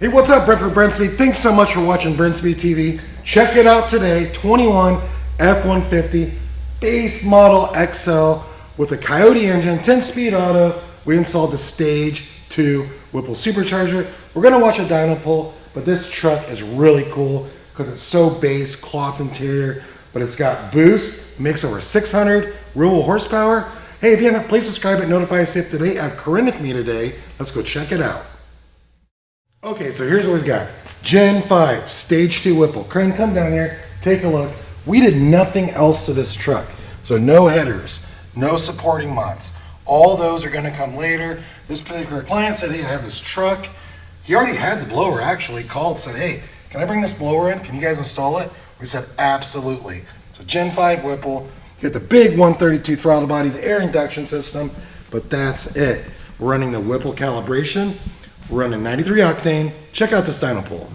Hey, what's up, Brent from Brenspeed? Thanks so much for watching Brenspeed TV. Check it out today, 21 F150 base model XL with a Coyote engine, 10-speed auto. We installed the Stage 2 Whipple Supercharger. We're gonna watch a dyno pull, but this truck is really cool because it's so base, cloth interior, but it's got boost, makes over 600 real horsepower. Hey, if you haven't, please subscribe and notify us if today. I have Corinne with me today. Let's go check it out. Okay, so here's what we've got. Gen 5, Stage 2 Whipple. Corinne, come down here, take a look. We did nothing else to this truck. So no headers, no supporting mods. All those are gonna come later. This particular client said, hey, I have this truck. He already had the blower actually, called, said, hey, can I bring this blower in? Can you guys install it? We said, absolutely. So Gen 5 Whipple, you get the big 132 throttle body, the air induction system, but that's it. We're running the Whipple calibration. We're running 93 octane. Check out this dyno pull.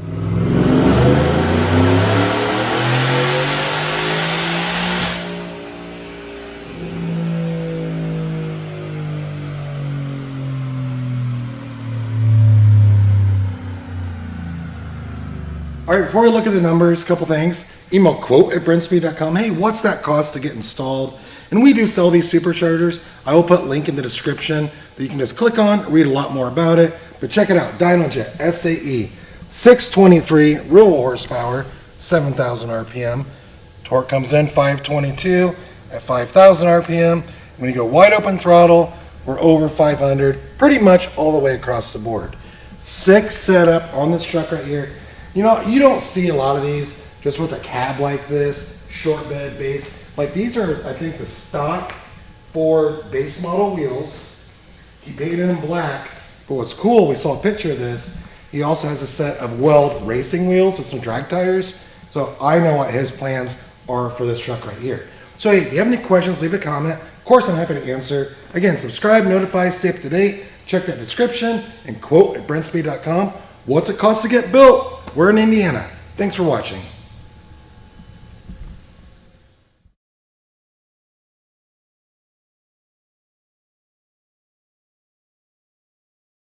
All right, before we look at the numbers, a couple things. Email quote@brenspeed.com. Hey, what's that cost to get installed? And we do sell these superchargers. I will put a link in the description that you can just click on, read a lot more about it. But check it out, Dynojet SAE, 623 real horsepower, 7,000 RPM. Torque comes in 522 at 5,000 RPM. When you go wide open throttle, we're over 500, pretty much all the way across the board. 6 setup on this truck right here. You know, you don't see a lot of these just with a cab like this, short bed base. Like these are, I think, the stock Ford base model wheels. He painted them black. But what's cool, we saw a picture of this. He also has a set of Weld racing wheels with some drag tires. So I know what his plans are for this truck right here. So hey, if you have any questions, leave a comment. Of course, I'm happy to answer. Again, subscribe, notify, stay up to date. Check that description and quote@brenspeed.com. What's it cost to get built? We're in Indiana. Thanks for watching.